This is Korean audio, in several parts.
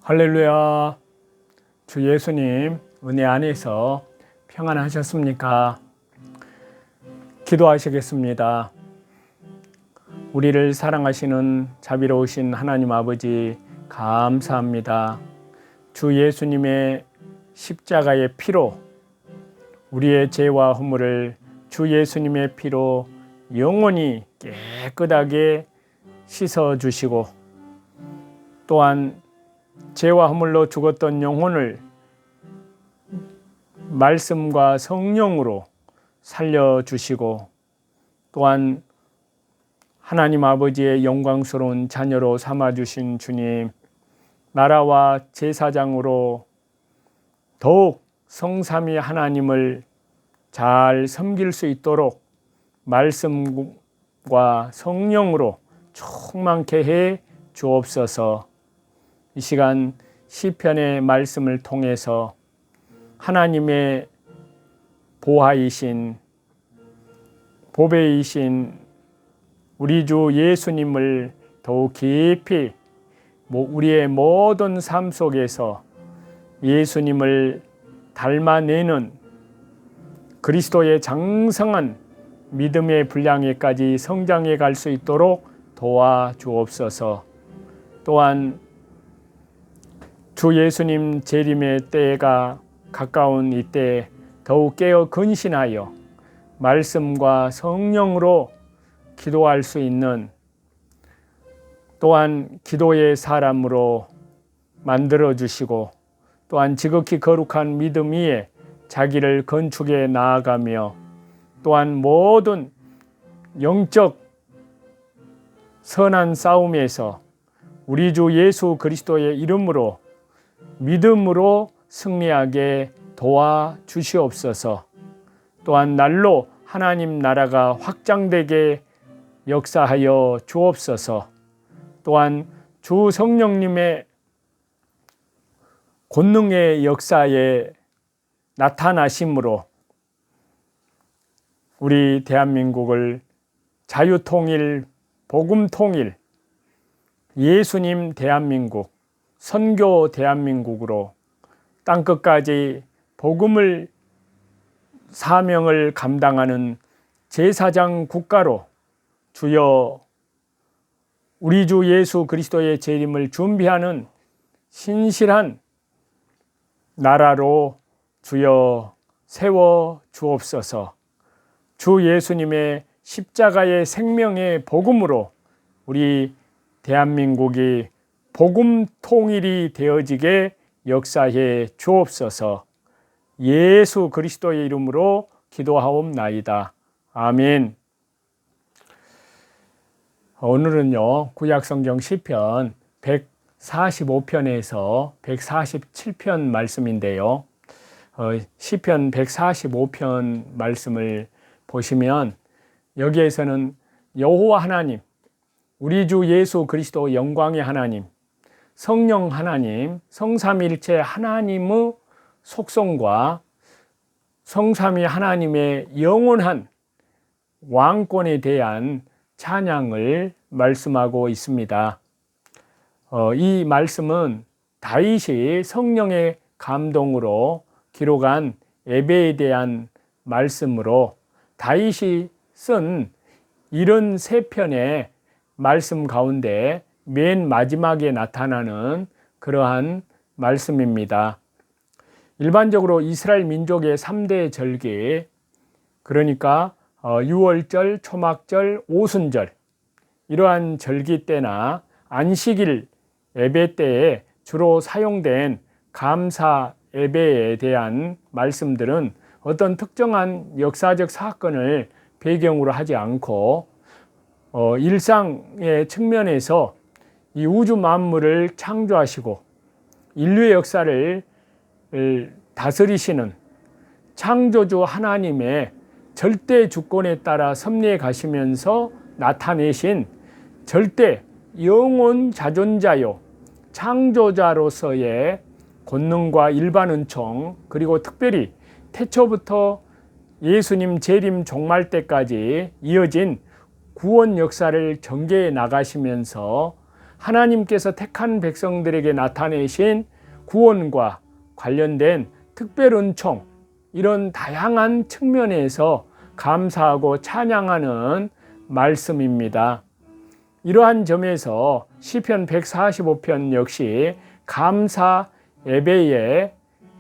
할렐루야. 주 예수님 은혜 안에서 평안하셨습니까? 기도하시겠습니다. 우리를 사랑하시는 자비로우신 하나님 아버지 감사합니다. 주 예수님의 십자가의 피로 우리의 죄와 허물을 주 예수님의 피로 영원히 깨끗하게 씻어주시고, 또한 죄와 허물로 죽었던 영혼을 말씀과 성령으로 살려주시고, 또한 하나님 아버지의 영광스러운 자녀로 삼아주신 주님, 나라와 제사장으로 더욱 성삼위 하나님을 잘 섬길 수 있도록 말씀과 성령으로 충만케 해 주옵소서. 이 시간 시편의 말씀을 통해서 하나님의 보화이신 보배이신 우리 주 예수님을 더욱 깊이 우리의 모든 삶 속에서 예수님을 닮아내는 그리스도의 장성한 믿음의 분량에까지 성장해 갈 수 있도록 도와주옵소서. 또한 주 예수님 재림의 때가 가까운 이때 더욱 깨어 근신하여 말씀과 성령으로 기도할 수 있는, 또한 기도의 사람으로 만들어 주시고, 또한 지극히 거룩한 믿음 위에 자기를 건축해 나아가며, 또한 모든 영적 선한 싸움에서 우리 주 예수 그리스도의 이름으로 믿음으로 승리하게 도와주시옵소서. 또한 날로 하나님 나라가 확장되게 역사하여 주옵소서. 또한 주 성령님의 권능의 역사에 나타나심으로 우리 대한민국을 자유통일, 복음통일, 예수님 대한민국, 선교 대한민국으로 땅끝까지 복음을 사명을 감당하는 제사장 국가로 주여 우리 주 예수 그리스도의 재림을 준비하는 신실한 나라로 주여 세워 주옵소서. 주 예수님의 십자가의 생명의 복음으로 우리 대한민국이 복음 통일이 되어지게 역사해 주옵소서. 예수 그리스도의 이름으로 기도하옵나이다. 아멘. 오늘은요, 구약성경 시편 145편에서 147편 말씀인데요. 시편 145편 말씀을 보시면 여기에서는 여호와 하나님, 우리 주 예수 그리스도 영광의 하나님, 성령 하나님, 성삼일체 하나님의 속성과 성삼위 하나님의 영원한 왕권에 대한 찬양을 말씀하고 있습니다. 이 말씀은 다윗이 성령의 감동으로 기록한 예배에 대한 말씀으로 다윗이 쓴 73편의 말씀 가운데 맨 마지막에 나타나는 그러한 말씀입니다. 일반적으로 이스라엘 민족의 3대 절기, 그러니까 유월절, 초막절, 오순절, 이러한 절기 때나 안식일 예배 때에 주로 사용된 감사 예배에 대한 말씀들은 어떤 특정한 역사적 사건을 배경으로 하지 않고 일상의 측면에서 이 우주 만물을 창조하시고 인류의 역사를 다스리시는 창조주 하나님의 절대 주권에 따라 섭리해 가시면서 나타내신 절대 영원 자존자요 창조자로서의 권능과 일반 은총, 그리고 특별히 태초부터 예수님 재림 종말 때까지 이어진 구원 역사를 전개해 나가시면서 하나님께서 택한 백성들에게 나타내신 구원과 관련된 특별 은총, 이런 다양한 측면에서 감사하고 찬양하는 말씀입니다. 이러한 점에서 시편 145편 역시 감사 예배의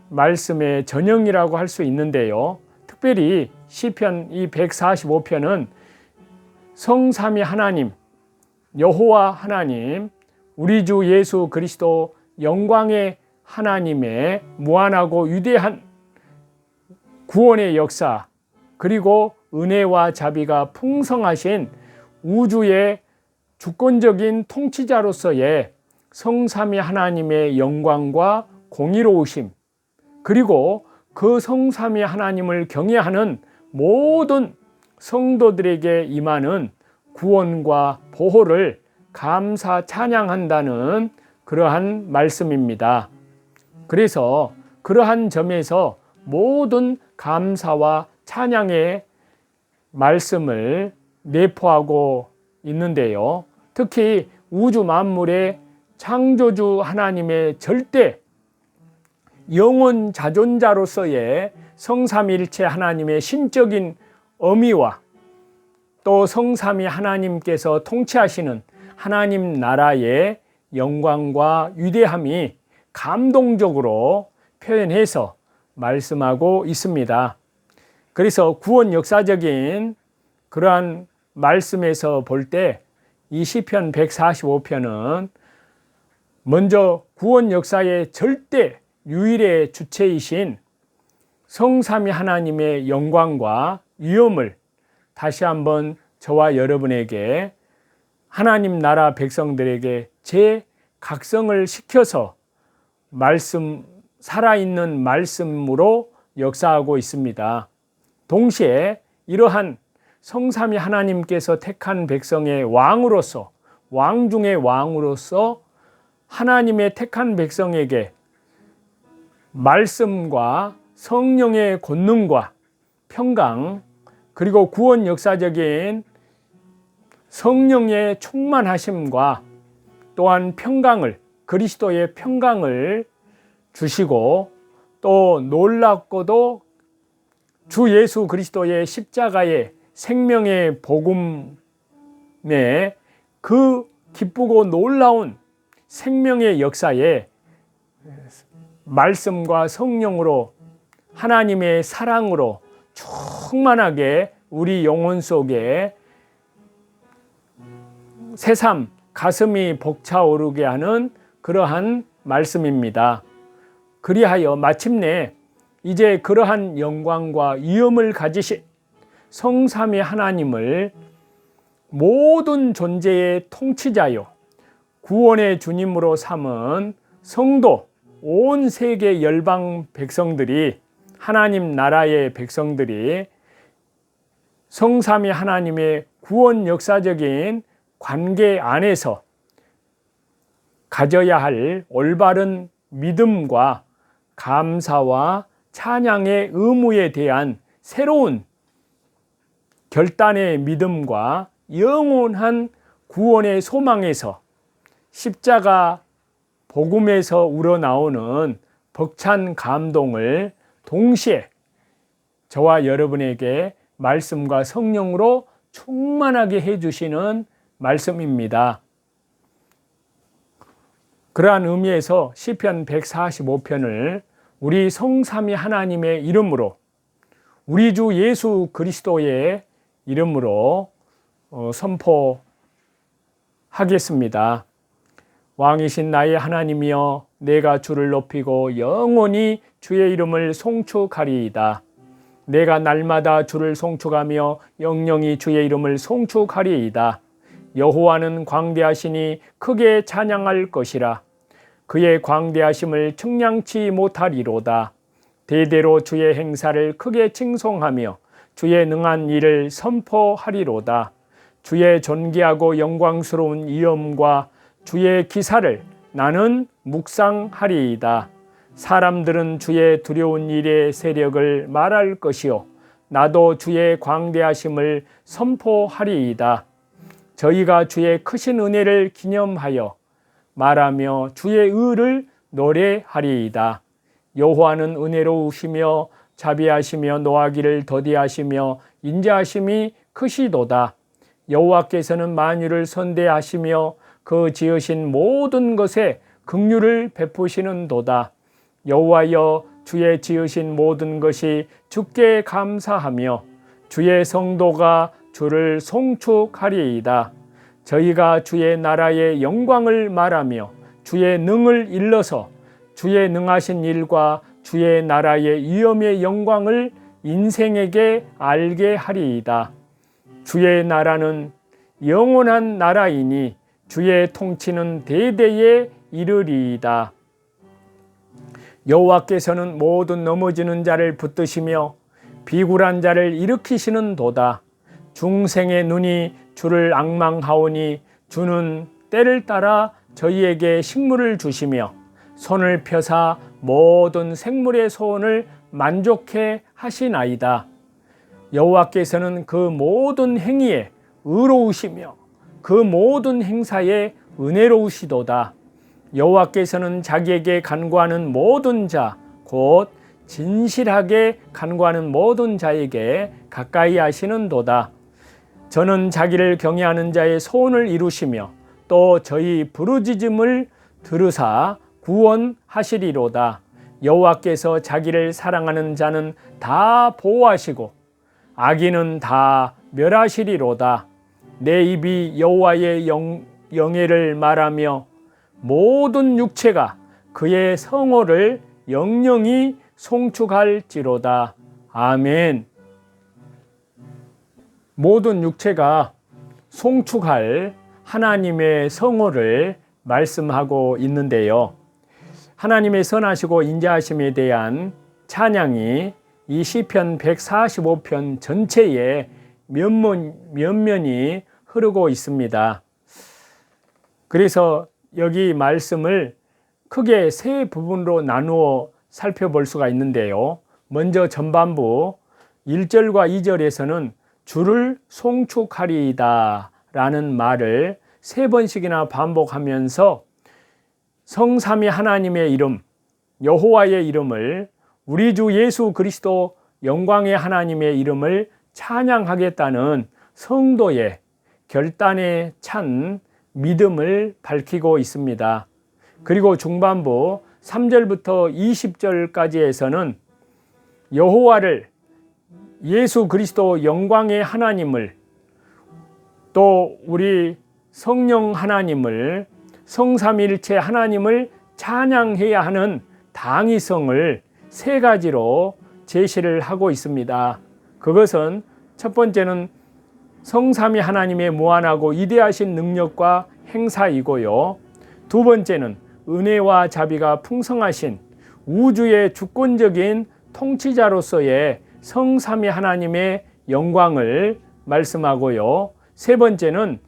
말씀의 전형이라고 할 수 있는데요. 특별히 시편 이 145편은 성삼위 하나님, 여호와 하나님, 우리 주 예수 그리스도 영광의 하나님의 무한하고 위대한 구원의 역사, 그리고 은혜와 자비가 풍성하신 우주의 주권적인 통치자로서의 성삼위 하나님의 영광과 공의로우심, 그리고 그 성삼위 하나님을 경외하는 모든 성도들에게 임하는 구원과 보호를 감사 찬양한다는 그러한 말씀입니다. 그래서 그러한 점에서 모든 감사와 찬양의 말씀을 내포하고 있는데요. 특히 우주 만물의 창조주 하나님의 절대 영원 자존자로서의 성삼위일체 하나님의 신적인 의미와 또 성삼위 하나님께서 통치하시는 하나님 나라의 영광과 위대함이 감동적으로 표현해서 말씀하고 있습니다. 그래서 구원 역사적인 그러한 말씀에서 볼 때 이 시편 145편은 먼저 구원 역사의 절대 유일의 주체이신 성삼위 하나님의 영광과 위엄을 다시 한번 저와 여러분에게, 하나님 나라 백성들에게 재각성을 시켜서 살아있는 말씀으로 역사하고 있습니다. 동시에 이러한 성삼위 하나님께서 택한 백성의 왕으로서, 왕 중의 왕으로서 하나님의 택한 백성에게 말씀과 성령의 권능과 평강, 그리고 구원 역사적인 성령의 충만하심과 또한 평강을, 그리스도의 평강을 주시고, 또 놀랍고도 주 예수 그리스도의 십자가의 생명의 복음에 그 기쁘고 놀라운 생명의 역사에 말씀과 성령으로, 하나님의 사랑으로 충만하게 우리 영혼 속에 새삼 가슴이 벅차오르게 하는 그러한 말씀입니다. 그리하여 마침내 이제 그러한 영광과 위엄을 가지신 성삼위 하나님을 모든 존재의 통치자요 구원의 주님으로 삼은 성도, 온 세계 열방 백성들이, 하나님 나라의 백성들이 성삼위 하나님의 구원 역사적인 관계 안에서 가져야 할 올바른 믿음과 감사와 찬양의 의무에 대한 새로운 결단의 믿음과 영원한 구원의 소망에서 십자가 복음에서 우러나오는 벅찬 감동을 동시에 저와 여러분에게 말씀과 성령으로 충만하게 해주시는 말씀입니다. 그러한 의미에서 시편 145편을 우리 성삼위 하나님의 이름으로, 우리 주 예수 그리스도의 이름으로 선포하겠습니다. 왕이신 나의 하나님이여, 내가 주를 높이고 영원히 주의 이름을 송축하리이다. 내가 날마다 주를 송축하며 영영이 주의 이름을 송축하리이다. 여호와는 광대하시니 크게 찬양할 것이라. 그의 광대하심을 측량치 못하리로다. 대대로 주의 행사를 크게 칭송하며 주의 능한 일을 선포하리로다. 주의 존귀하고 영광스러운 위엄과 주의 기사를 나는 묵상하리이다. 사람들은 주의 두려운 일의 세력을 말할 것이요 나도 주의 광대하심을 선포하리이다. 저희가 주의 크신 은혜를 기념하여 말하며 주의 의를 노래하리이다. 여호와는 은혜로우시며 자비하시며 노하기를 더디하시며 인자하심이 크시도다. 여호와께서는 만유를 선대하시며 그 지으신 모든 것에 긍휼을 베푸시는도다. 여호와여, 주의 지으신 모든 것이 주께 감사하며 주의 성도가 주를 송축하리이다. 저희가 주의 나라의 영광을 말하며 주의 능을 일러서 주의 능하신 일과 주의 나라의 위엄의 영광을 인생에게 알게 하리이다. 주의 나라는 영원한 나라이니 주의 통치는 대대에 이르리이다. 여호와께서는 모든 넘어지는 자를 붙드시며 비굴한 자를 일으키시는도다. 중생의 눈이 주를 앙망하오니 주는 때를 따라 저희에게 식물을 주시며 손을 펴사 모든 생물의 소원을 만족해 하시나이다. 여호와께서는 그 모든 행위에 의로우시며 그 모든 행사에 은혜로우시도다. 여호와께서는 자기에게 간구하는 모든 자, 곧 진실하게 간구하는 모든 자에게 가까이 하시는도다. 저는 자기를 경외하는 자의 소원을 이루시며 또 저희 부르짖음을 들으사 구원하시리로다. 여호와께서 자기를 사랑하는 자는 다 보호하시고 악인은 다 멸하시리로다. 내 입이 여호와의 영예를 말하며 모든 육체가 그의 성호를 영영히 송축할지로다. 아멘. 모든 육체가 송축할 하나님의 성호를 말씀하고 있는데요. 하나님의 선하시고 인자하심에 대한 찬양이 이 시편 145편 전체에 면면이 흐르고 있습니다. 그래서 여기 말씀을 크게 세 부분으로 나누어 살펴볼 수가 있는데요. 먼저 전반부 1절과 2절에서는 주를 송축하리이다 라는 말을 세 번씩이나 반복하면서 성삼위 하나님의 이름, 여호와의 이름을, 우리 주 예수 그리스도 영광의 하나님의 이름을 찬양하겠다는 성도의 결단에 찬 믿음을 밝히고 있습니다. 그리고 중반부 3절부터 20절까지에서는 여호와를, 예수 그리스도 영광의 하나님을, 또 우리 성령 하나님을, 성삼위일체 하나님을 찬양해야 하는 당위성을 세 가지로 제시를 하고 있습니다. 그것은 첫 번째는 성삼위 하나님의 무한하고 위대하신 능력과 행사이고요. 두 번째는 은혜와 자비가 풍성하신 우주의 주권적인 통치자로서의 성삼위 하나님의 영광을 말씀하고요. 세 번째는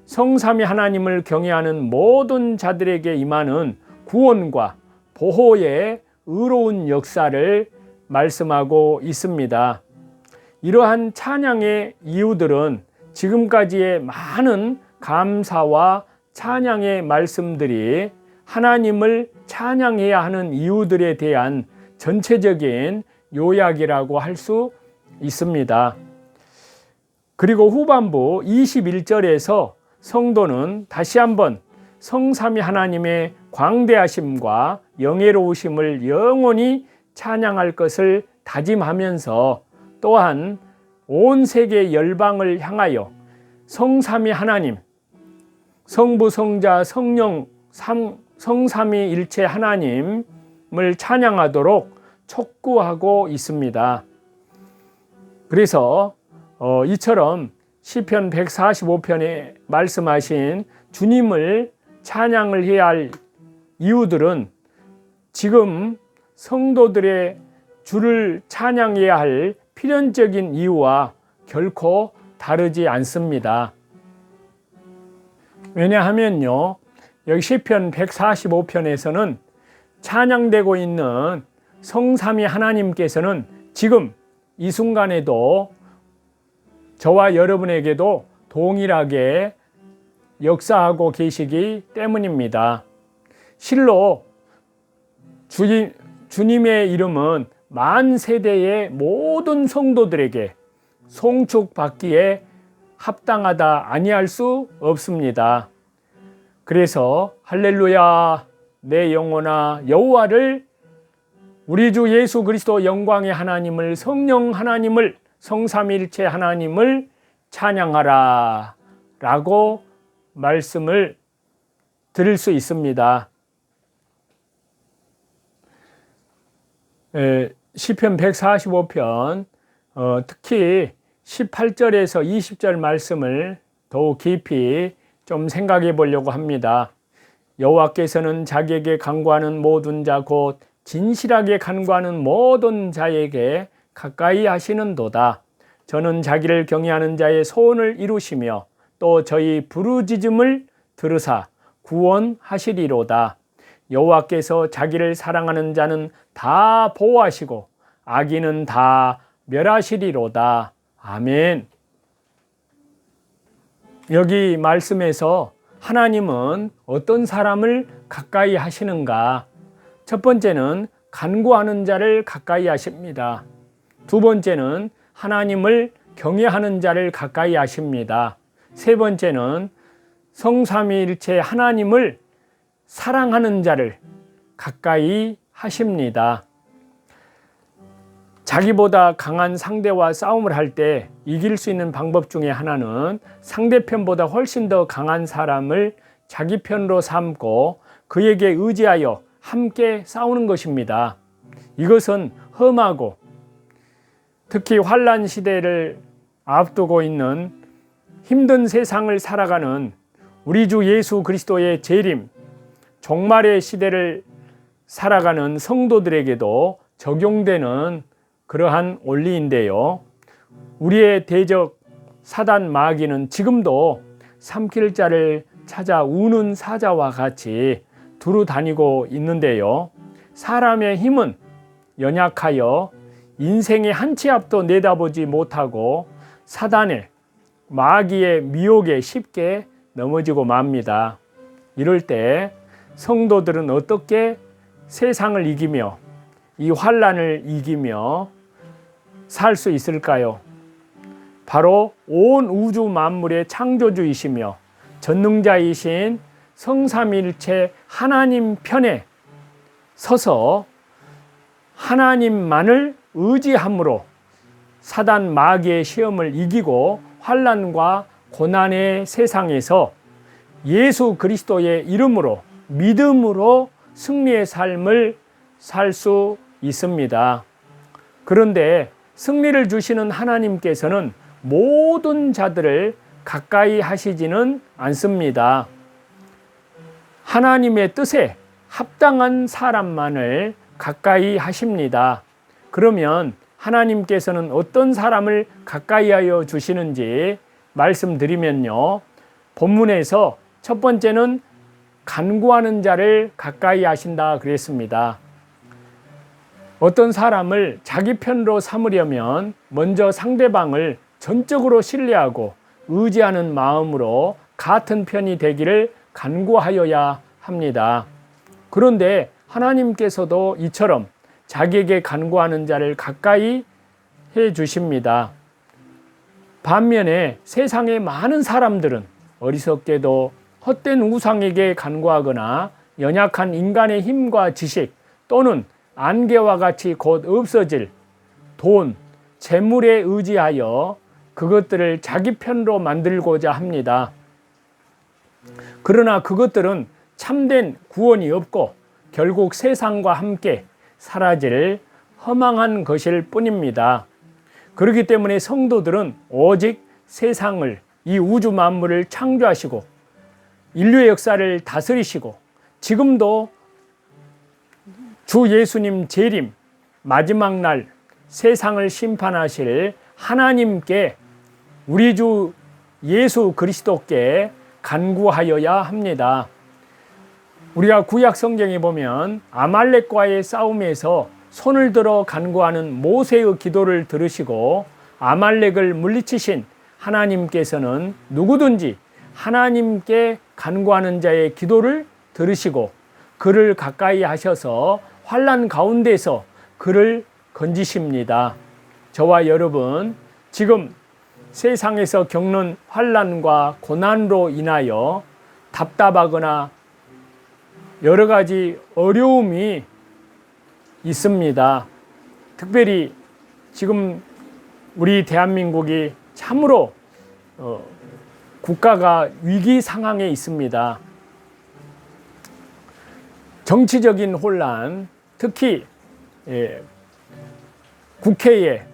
성삼위 하나님을 경외하는 모든 자들에게 임하는 구원과 보호의 의로운 역사를 말씀하고 있습니다. 이러한 찬양의 이유들은 지금까지의 많은 감사와 찬양의 말씀들이 하나님을 찬양해야 하는 이유들에 대한 전체적인 요약이라고 할 수 있습니다. 그리고 후반부 21절에서 성도는 다시 한번 성삼위 하나님의 광대하심과 영예로우심을 영원히 찬양할 것을 다짐하면서 또한 온 세계 열방을 향하여 성삼위 하나님, 성부, 성자, 성령, 성삼위일체 하나님을 찬양하도록 촉구하고 있습니다. 그래서 이처럼 시편 145편에 말씀하신 주님을 찬양을 해야 할 이유들은 지금 성도들의 주를 찬양해야 할 필연적인 이유와 결코 다르지 않습니다. 왜냐하면요, 여기 시편 145편에서는 찬양되고 있는 성삼위 하나님께서는 지금 이 순간에도 저와 여러분에게도 동일하게 역사하고 계시기 때문입니다. 실로 주님의 이름은 만 세대의 모든 성도들에게 송축받기에 합당하다 아니할 수 없습니다. 그래서 할렐루야 내 영혼아 여호와를 우리 주 예수 그리스도 영광의 하나님을 성령 하나님을 성삼위일체 하나님을 찬양하라 라고 말씀을 드릴 수 있습니다. 시편 145편 특히 18절에서 20절 말씀을 더욱 깊이 좀 생각해 보려고 합니다. 여호와께서는 자기에게 간구하는 모든 자 곧 진실하게 간구하는 모든 자에게 가까이 하시는도다. 저는 자기를 경외하는 자의 소원을 이루시며 또 저희 부르짖음을 들으사 구원하시리로다. 여호와께서 자기를 사랑하는 자는 다 보호하시고 악인은 다 멸하시리로다. 아멘. 여기 말씀에서 하나님은 어떤 사람을 가까이 하시는가? 첫 번째는 간구하는 자를 가까이 하십니다. 두 번째는 하나님을 경외하는 자를 가까이 하십니다. 세 번째는 성삼위일체 하나님을 사랑하는 자를 가까이 하십니다. 자기보다 강한 상대와 싸움을 할 때 이길 수 있는 방법 중에 하나는 상대편보다 훨씬 더 강한 사람을 자기 편으로 삼고 그에게 의지하여 함께 싸우는 것입니다. 이것은 험하고 특히 환난 시대를 앞두고 있는 힘든 세상을 살아가는 우리 주 예수 그리스도의 재림, 종말의 시대를 살아가는 성도들에게도 적용되는 그러한 원리인데요. 우리의 대적 사단 마귀는 지금도 삼킬 자를 찾아 우는 사자와 같이 두루 다니고 있는데요. 사람의 힘은 연약하여 인생의 한 치 앞도 내다보지 못하고 사단의 마귀의 미혹에 쉽게 넘어지고 맙니다. 이럴 때 성도들은 어떻게 세상을 이기며 이 환난을 이기며 살 수 있을까요? 바로 온 우주 만물의 창조주이시며 전능자이신 성삼위일체 하나님 편에 서서 하나님만을 의지함으로 사단 마귀의 시험을 이기고 환난과 고난의 세상에서 예수 그리스도의 이름으로 믿음으로 승리의 삶을 살 수 있습니다. 그런데 승리를 주시는 하나님께서는 모든 자들을 가까이 하시지는 않습니다. 하나님의 뜻에 합당한 사람만을 가까이 하십니다. 그러면 하나님께서는 어떤 사람을 가까이 하여 주시는지 말씀드리면요. 본문에서 첫 번째는 간구하는 자를 가까이 하신다 그랬습니다. 어떤 사람을 자기 편으로 삼으려면 먼저 상대방을 전적으로 신뢰하고 의지하는 마음으로 같은 편이 되기를 간구하여야 합니다. 그런데 하나님께서도 이처럼 자기에게 간구하는 자를 가까이 해 주십니다. 반면에 세상의 많은 사람들은 어리석게도 헛된 우상에게 간구하거나 연약한 인간의 힘과 지식 또는 안개와 같이 곧 없어질 돈, 재물에 의지하여 그것들을 자기 편으로 만들고자 합니다. 그러나 그것들은 참된 구원이 없고 결국 세상과 함께 사라질 허망한 것일 뿐입니다. 그렇기 때문에 성도들은 오직 세상을, 이 우주 만물을 창조하시고 인류의 역사를 다스리시고 지금도 주 예수님 재림 마지막 날 세상을 심판하실 하나님께 우리 주 예수 그리스도께 간구하여야 합니다. 우리가 구약 성경에 보면 아말렉과의 싸움에서 손을 들어 간구하는 모세의 기도를 들으시고 아말렉을 물리치신 하나님께서는 누구든지 하나님께 간구하는 자의 기도를 들으시고 그를 가까이 하셔서 환난 가운데서 그를 건지십니다. 저와 여러분, 지금 세상에서 겪는 환난과 고난으로 인하여 답답하거나 여러 가지 어려움이 있습니다. 특별히 지금 우리 대한민국이 참으로 국가가 위기 상황에 있습니다. 정치적인 혼란, 특히 국회에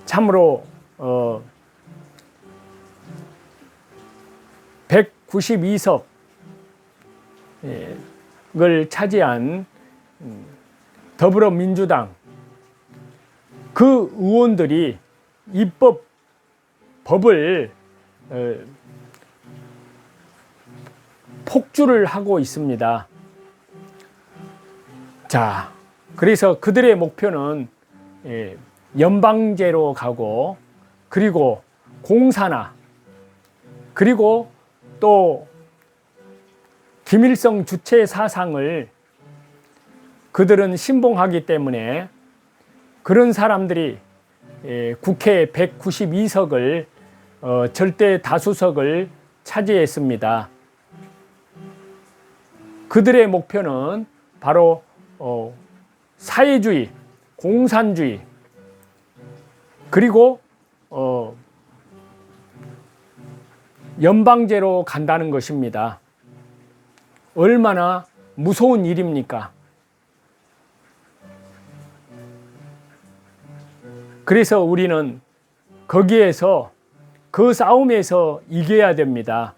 참으로 192석을 차지한 더불어민주당 그 의원들이 법을 폭주를 하고 있습니다. 자, 그래서 그들의 목표는 연방제로 가고, 그리고 공산화, 그리고 또 김일성 주체 사상을 그들은 신봉하기 때문에 그런 사람들이 국회 192석을 절대 다수석을 차지했습니다. 그들의 목표는 바로 사회주의, 공산주의, 그리고 연방제로 간다는 것입니다. 얼마나 무서운 일입니까? 그래서 우리는 거기에서, 그 싸움에서 이겨야 됩니다.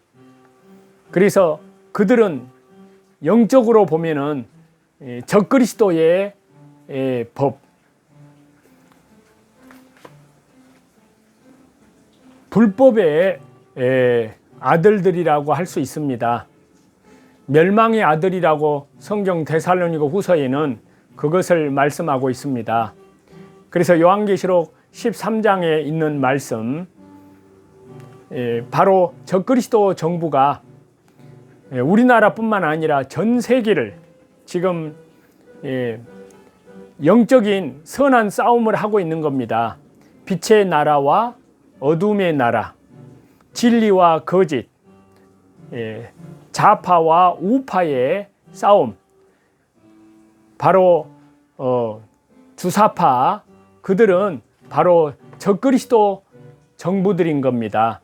그래서 그들은 영적으로 보면은 적그리스도의 법, 불법의 아들들이라고 할 수 있습니다. 멸망의 아들이라고 성경 데살로니가 후서에는 그것을 말씀하고 있습니다. 그래서 요한계시록 13장에 있는 말씀, 바로 적그리스도 정부가 우리나라뿐만 아니라 전 세계를 지금 영적인 선한 싸움을 하고 있는 겁니다. 빛의 나라와 어둠의 나라, 진리와 거짓, 좌파와 우파의 싸움, 바로 주사파, 그들은 바로 적그리스도 정부들인 겁니다.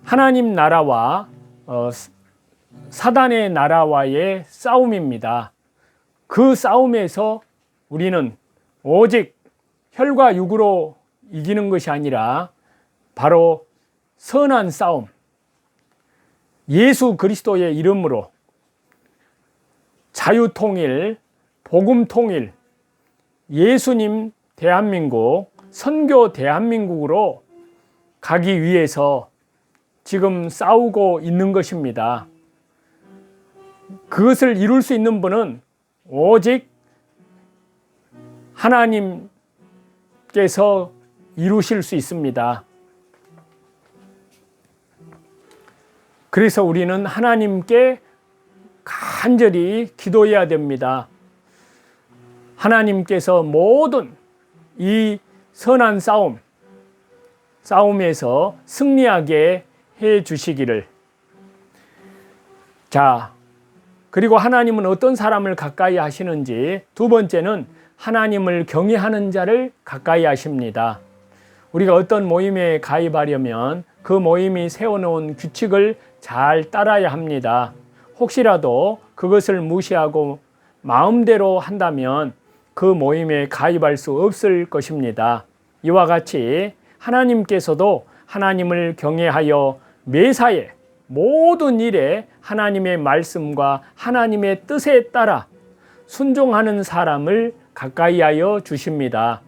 하나님 나라와 사단의 나라와의 싸움입니다. 그 싸움에서 우리는 오직 혈과 육으로 이기는 것이 아니라 바로 선한 싸움, 예수 그리스도의 이름으로 자유통일, 복음통일, 예수님 대한민국, 선교 대한민국으로 가기 위해서 지금 싸우고 있는 것입니다. 그것을 이룰 수 있는 분은 오직 하나님께서 이루실 수 있습니다. 그래서 우리는 하나님께 간절히 기도해야 됩니다. 하나님께서 모든 이 선한 싸움에서 승리하게 해 주시기를. 자, 그리고 하나님은 어떤 사람을 가까이 하시는지, 두 번째는 하나님을 경외하는 자를 가까이 하십니다. 우리가 어떤 모임에 가입하려면 그 모임이 세워놓은 규칙을 잘 따라야 합니다. 혹시라도 그것을 무시하고 마음대로 한다면 그 모임에 가입할 수 없을 것입니다. 이와 같이 하나님께서도 하나님을 경외하여 매사에 모든 일에 하나님의 말씀과 하나님의 뜻에 따라 순종하는 사람을 가까이 하여 주십니다.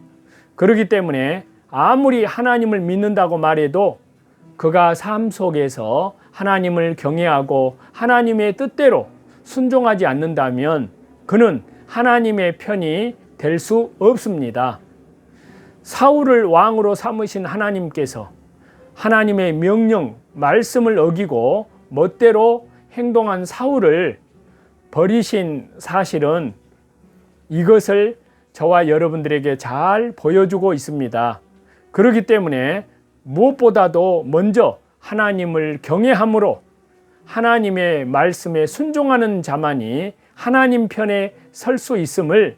그렇기 때문에 아무리 하나님을 믿는다고 말해도 그가 삶 속에서 하나님을 경외하고 하나님의 뜻대로 순종하지 않는다면 그는 하나님의 편이 될 수 없습니다. 사울을 왕으로 삼으신 하나님께서 하나님의 명령, 말씀을 어기고 멋대로 행동한 사울을 버리신 사실은 이것을 저와 여러분들에게 잘 보여주고 있습니다. 그렇기 때문에 무엇보다도 먼저 하나님을 경외함으로 하나님의 말씀에 순종하는 자만이 하나님 편에 설 수 있음을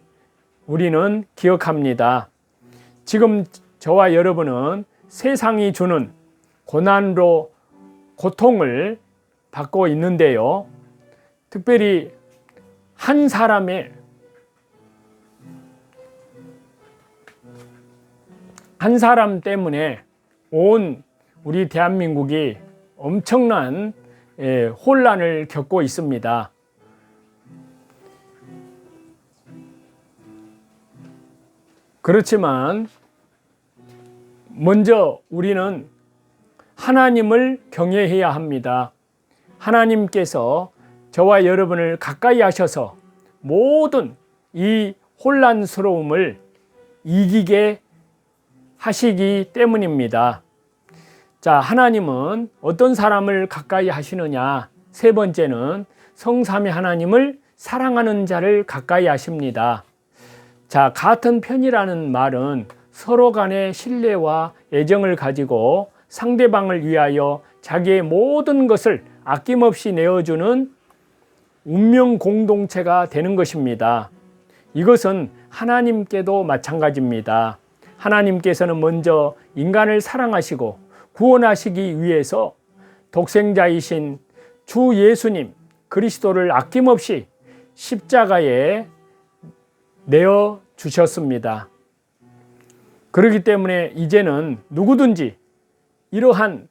우리는 기억합니다. 지금 저와 여러분은 세상이 주는 고난으로 고통을 받고 있는데요. 특별히 한 사람 때문에 온 우리 대한민국이 엄청난 혼란을 겪고 있습니다. 그렇지만 먼저 우리는 하나님을 경외해야 합니다. 하나님께서 저와 여러분을 가까이 하셔서 모든 이 혼란스러움을 이기게 하시기 때문입니다. 자, 하나님은 어떤 사람을 가까이 하시느냐? 세 번째는 성삼위 하나님을 사랑하는 자를 가까이 하십니다. 자, 같은 편이라는 말은 서로 간의 신뢰와 애정을 가지고 상대방을 위하여 자기의 모든 것을 아낌없이 내어주는 운명 공동체가 되는 것입니다. 이것은 하나님께도 마찬가지입니다. 하나님께서는 먼저 인간을 사랑하시고 구원하시기 위해서 독생자이신 주 예수님 그리스도를 아낌없이 십자가에 내어 주셨습니다. 그렇기 때문에 이제는 누구든지 이러한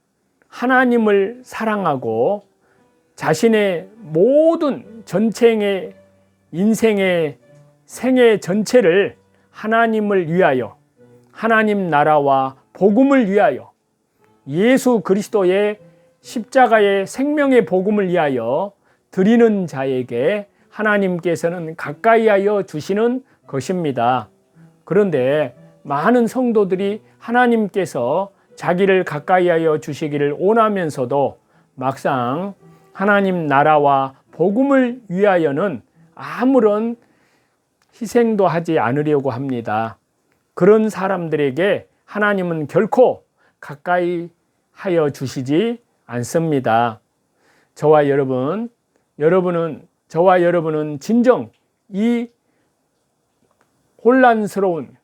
하나님을 사랑하고 자신의 모든 전체의 인생의 생애 전체를 하나님을 위하여 하나님 나라와 복음을 위하여 예수 그리스도의 십자가의 생명의 복음을 위하여 드리는 자에게 하나님께서는 가까이 하여 주시는 것입니다. 그런데 많은 성도들이 하나님께서 자기를 가까이 하여 주시기를 원하면서도 막상 하나님 나라와 복음을 위하여는 아무런 희생도 하지 않으려고 합니다. 그런 사람들에게 하나님은 결코 가까이 하여 주시지 않습니다. 저와 여러분은 진정 이 혼란스러운,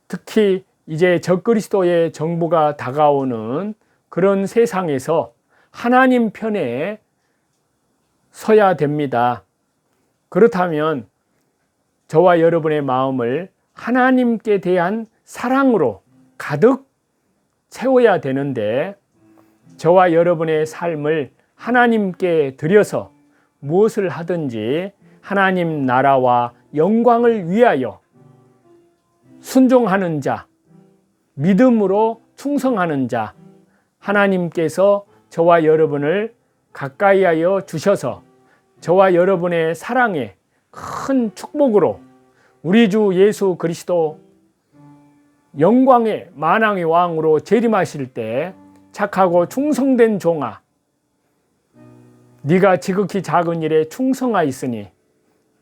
특히 이제 적그리스도의 정부가 다가오는 그런 세상에서 하나님 편에 서야 됩니다. 그렇다면 저와 여러분의 마음을 하나님께 대한 사랑으로 가득 채워야 되는데, 저와 여러분의 삶을 하나님께 드려서 무엇을 하든지 하나님 나라와 영광을 위하여 순종하는 자, 믿음으로 충성하는 자, 하나님께서 저와 여러분을 가까이 하여 주셔서 저와 여러분의 사랑에 큰 축복으로 우리 주 예수 그리스도 영광의 만왕의 왕으로 재림하실 때 착하고 충성된 종아, 네가 지극히 작은 일에 충성하였으니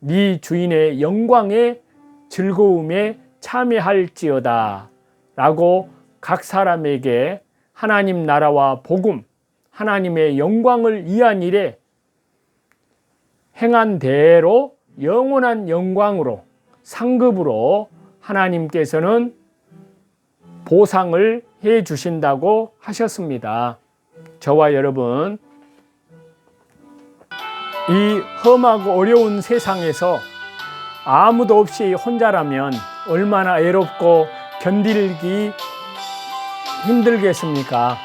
네 주인의 영광의 즐거움에 참여할지어다 라고 각 사람에게 하나님 나라와 복음, 하나님의 영광을 위한 일에 행한 대로 영원한 영광으로 상급으로 하나님께서는 보상을 해 주신다고 하셨습니다. 저와 여러분, 이 험하고 어려운 세상에서 아무도 없이 혼자라면 얼마나 외롭고 견디기 힘들겠습니까?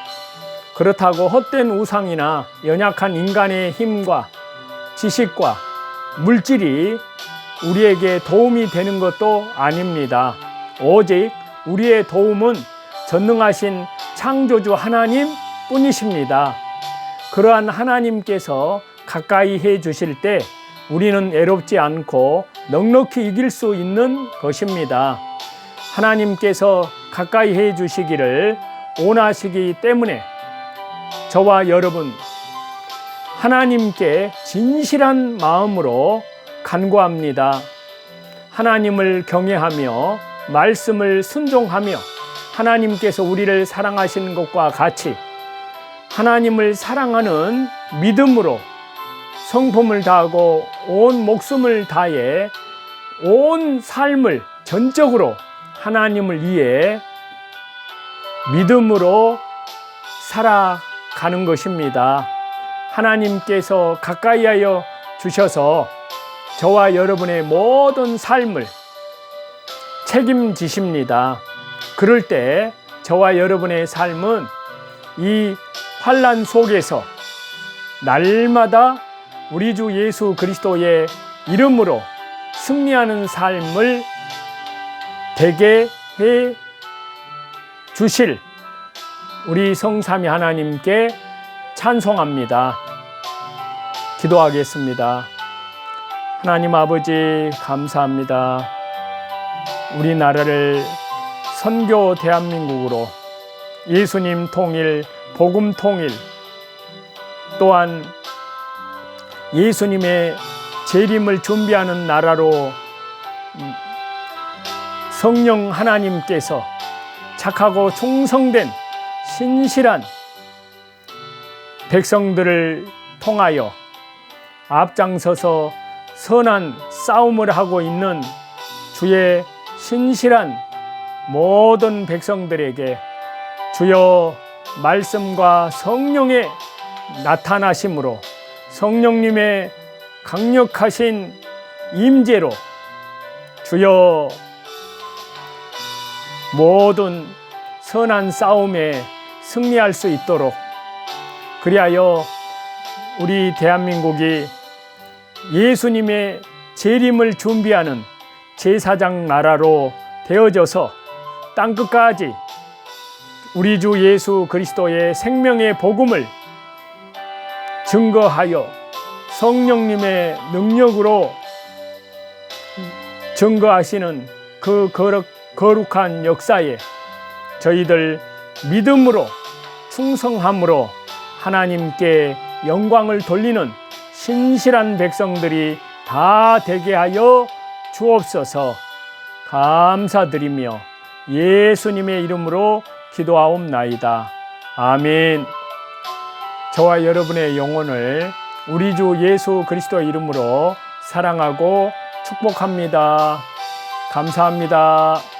그렇다고 헛된 우상이나 연약한 인간의 힘과 지식과 물질이 우리에게 도움이 되는 것도 아닙니다. 오직 우리의 도움은 전능하신 창조주 하나님 뿐이십니다. 그러한 하나님께서 가까이 해 주실 때 우리는 애롭지 않고 넉넉히 이길 수 있는 것입니다. 하나님께서 가까이 해 주시기를 원하시기 때문에 저와 여러분, 하나님께 진실한 마음으로 간구합니다. 하나님을 경외하며 말씀을 순종하며 하나님께서 우리를 사랑하시는 것과 같이 하나님을 사랑하는 믿음으로 성품을 다하고 온 목숨을 다해 온 삶을 전적으로 하나님을 위해 믿음으로 살아가는 것입니다. 하나님께서 가까이 하여 주셔서 저와 여러분의 모든 삶을 책임지십니다. 그럴 때 저와 여러분의 삶은 이 환난 속에서 날마다 우리 주 예수 그리스도의 이름으로 승리하는 삶을 되게 해 주실 우리 성삼위 하나님께 찬송합니다. 기도하겠습니다. 하나님 아버지 감사합니다. 우리나라를 선교 대한민국으로 예수님 통일, 복음 통일, 또한 예수님의 재림을 준비하는 나라로 성령 하나님께서 착하고 충성된 신실한 백성들을 통하여 앞장서서 선한 싸움을 하고 있는 주의 신실한 모든 백성들에게 주여 말씀과 성령의 나타나심으로 성령님의 강력하신 임재로 주여 모든 선한 싸움에 승리할 수 있도록 그리하여 우리 대한민국이 예수님의 재림을 준비하는 제사장 나라로 되어져서 땅끝까지 우리 주 예수 그리스도의 생명의 복음을 증거하여 성령님의 능력으로 증거하시는 그 거룩한 역사에 저희들 믿음으로 충성함으로 하나님께 영광을 돌리는 신실한 백성들이 다 되게 하여 주옵소서. 감사드리며 예수님의 이름으로 기도하옵나이다. 아멘. 저와 여러분의 영혼을 우리 주 예수 그리스도 이름으로 사랑하고 축복합니다. 감사합니다.